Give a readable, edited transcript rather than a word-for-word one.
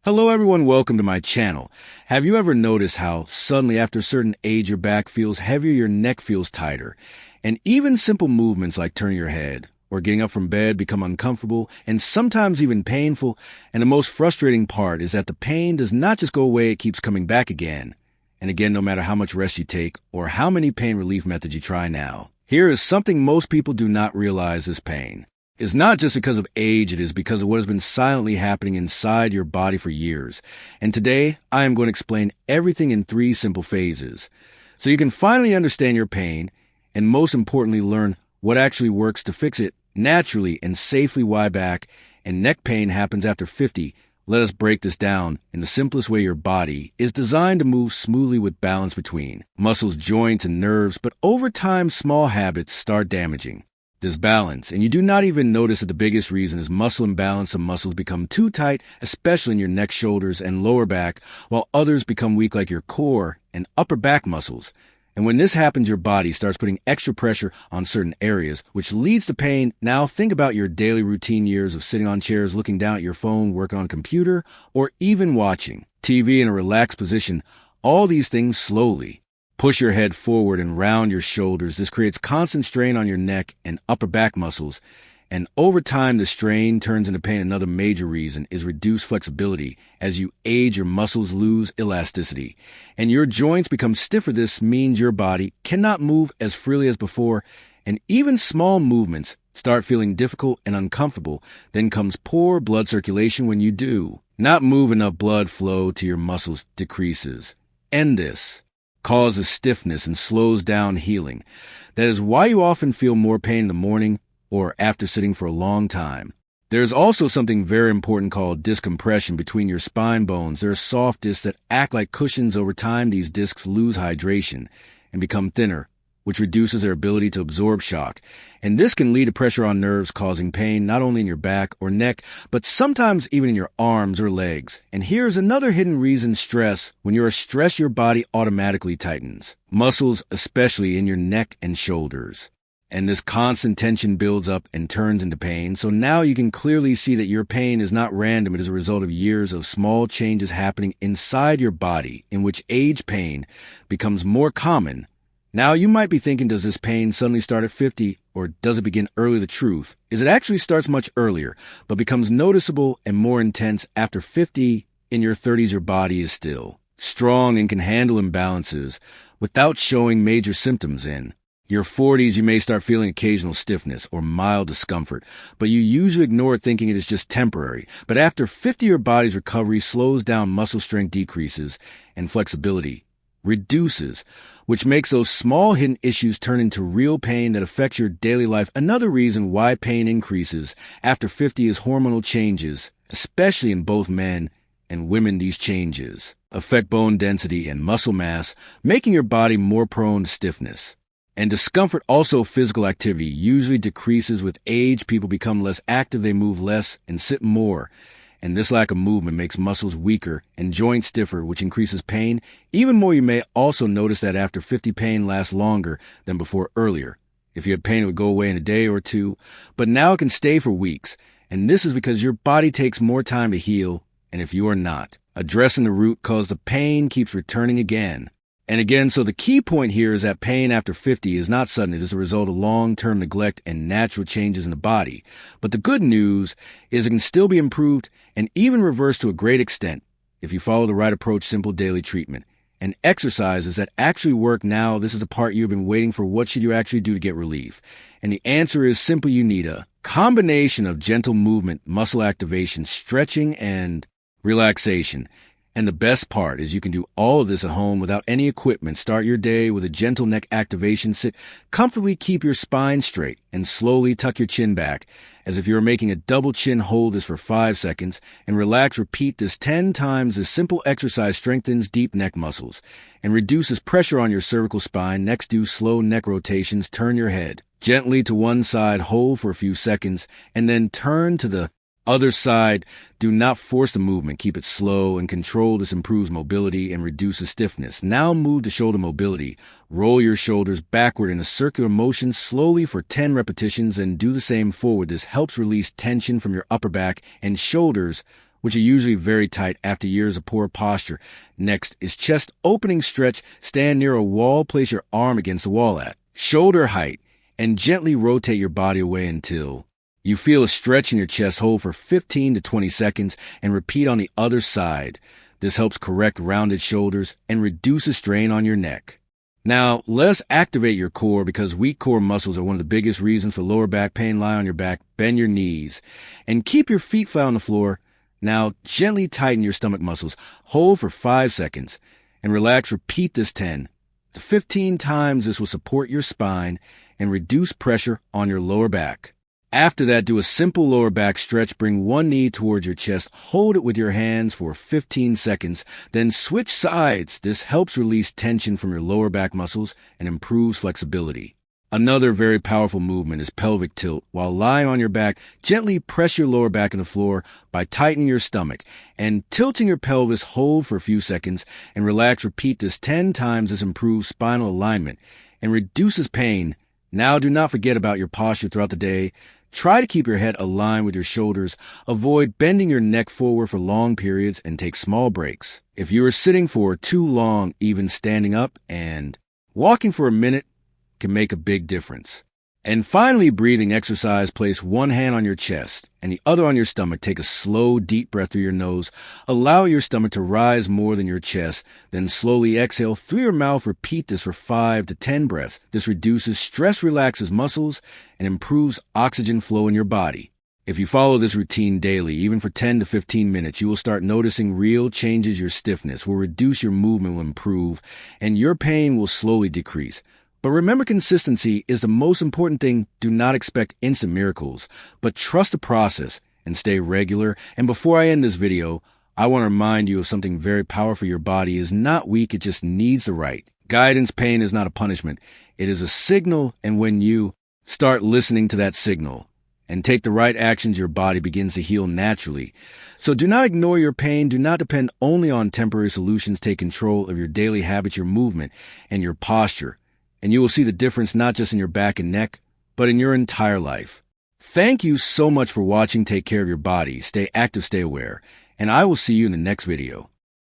Hello everyone, welcome to my channel. Have you ever noticed how suddenly after a certain age your back feels heavier, your neck feels tighter, and even simple movements like turning your head or getting up from bed become uncomfortable and sometimes even painful? And the most frustrating part is that the pain does not just go away, it keeps coming back again and again no matter how much rest you take or how many pain relief methods you try now. Here is something most people do not realize is pain. It's not just because of age, it is because of what has been silently happening inside your body for years. And today, I am going to explain everything in 3 simple phases, so you can finally understand your pain, and most importantly, learn what actually works to fix it naturally and safely. Why back and neck pain happens after 50. Let us break this down in the simplest way. Your body is designed to move smoothly with balance between muscles, joints, and nerves, but over time, small habits start damaging this balance, and you do not even notice that the biggest reason is muscle imbalance. Some muscles become too tight, especially in your neck, shoulders, and lower back, while others become weak like your core and upper back muscles. And when this happens, your body starts putting extra pressure on certain areas, which leads to pain. Now think about your daily routine, years of sitting on chairs, looking down at your phone, working on a computer, or even watching TV in a relaxed position. All these things slowly push your head forward and round your shoulders. This creates constant strain on your neck and upper back muscles. And over time, the strain turns into pain. Another major reason is reduced flexibility. As you age, your muscles lose elasticity and your joints become stiffer. This means your body cannot move as freely as before, and even small movements start feeling difficult and uncomfortable. Then comes poor blood circulation. When you do not move, enough blood flow to your muscles decreases, and this causes stiffness and slows down healing. That is why you often feel more pain in the morning or after sitting for a long time. There's also something very important called discompression between your spine bones. There are soft discs that act like cushions. Over time, these discs lose hydration and become thinner, which reduces their ability to absorb shock. And this can lead to pressure on nerves, causing pain not only in your back or neck, but sometimes even in your arms or legs. And here's another hidden reason: stress. When you are stressed, your body automatically tightens muscles, especially in your neck and shoulders. And this constant tension builds up and turns into pain. So now you can clearly see that your pain is not random. It is a result of years of small changes happening inside your body, in which age pain becomes more common. Now, you might be thinking, does this pain suddenly start at 50, or does it begin early? The truth is it actually starts much earlier, but becomes noticeable and more intense after 50. In your 30s, your body is still strong and can handle imbalances without showing major symptoms. In your 40s, you may start feeling occasional stiffness or mild discomfort, but you usually ignore it, thinking it is just temporary. But after 50, your body's recovery slows down, muscle strength decreases, and flexibility reduces, which makes those small hidden issues turn into real pain that affects your daily life. Another reason why pain increases after 50 is hormonal changes, especially in both men and women. These changes affect bone density and muscle mass, making your body more prone to stiffness and discomfort. Also, physical activity usually decreases with age. People become less active, they move less and sit more. And this lack of movement makes muscles weaker and joints stiffer, which increases pain even more. You may also notice that after 50, pain lasts longer than before. Earlier, if you had pain, it would go away in a day or two, but now it can stay for weeks. And this is because your body takes more time to heal, and if you are not addressing the root cause, the pain keeps returning again and again. So the key point here is that pain after 50 is not sudden. It is a result of long-term neglect and natural changes in the body. But the good news is it can still be improved and even reversed to a great extent if you follow the right approach: simple daily treatment and exercises that actually work. Now, this is the part you've been waiting for. What should you actually do to get relief? And the answer is simple. You need a combination of gentle movement, muscle activation, stretching, and relaxation. And the best part is you can do all of this at home without any equipment. Start your day with a gentle neck activation. Sit comfortably, keep your spine straight, and slowly tuck your chin back as if you were making a double chin. Hold this for 5 seconds and relax. Repeat this 10 times. This simple exercise strengthens deep neck muscles and reduces pressure on your cervical spine. Next, do slow neck rotations. Turn your head gently to one side, hold for a few seconds, and then turn to the other side. Do not force the movement. Keep it slow and controlled. This improves mobility and reduces stiffness. Now move to shoulder mobility. Roll your shoulders backward in a circular motion slowly for 10 repetitions and do the same forward. This helps release tension from your upper back and shoulders, which are usually very tight after years of poor posture. Next is chest opening stretch. Stand near a wall, place your arm against the wall at shoulder height, and gently rotate your body away until you feel a stretch in your chest. Hold for 15 to 20 seconds and repeat on the other side. This helps correct rounded shoulders and reduces strain on your neck. Now, let's activate your core, because weak core muscles are one of the biggest reasons for lower back pain. Lie on your back, bend your knees, and keep your feet flat on the floor. Now, gently tighten your stomach muscles. Hold for 5 seconds and relax. Repeat this 10 to 15 times. This will support your spine and reduce pressure on your lower back. After that, do a simple lower back stretch. Bring one knee towards your chest. Hold it with your hands for 15 seconds. Then switch sides. This helps release tension from your lower back muscles and improves flexibility. Another very powerful movement is pelvic tilt. While lying on your back, gently press your lower back on the floor by tightening your stomach and tilting your pelvis. Hold for a few seconds and relax. Repeat this 10 times. This improves spinal alignment and reduces pain. Now, do not forget about your posture throughout the day. Try to keep your head aligned with your shoulders. Avoid bending your neck forward for long periods and take small breaks. If you are sitting for too long, even standing up and walking for a minute can make a big difference. And finally, breathing exercise. Place one hand on your chest and the other on your stomach. Take a slow, deep breath through your nose. Allow your stomach to rise more than your chest. Then slowly exhale through your mouth. Repeat this for 5 to 10 breaths. This reduces stress, relaxes muscles, and improves oxygen flow in your body. If you follow this routine daily, even for 10 to 15 minutes, you will start noticing real changes. Your stiffness will reduce, your movement will improve, and your pain will slowly decrease. But remember, consistency is the most important thing. Do not expect instant miracles, but trust the process and stay regular. And before I end this video, I want to remind you of something very powerful. Your body is not weak. It just needs the right guidance. Pain is not a punishment. It is a signal. And when you start listening to that signal and take the right actions, your body begins to heal naturally. So do not ignore your pain. Do not depend only on temporary solutions. Take control of your daily habits, your movement, and your posture. And you will see the difference not just in your back and neck, but in your entire life. Thank you so much for watching. Take care of your body. Stay active, stay aware. And I will see you in the next video.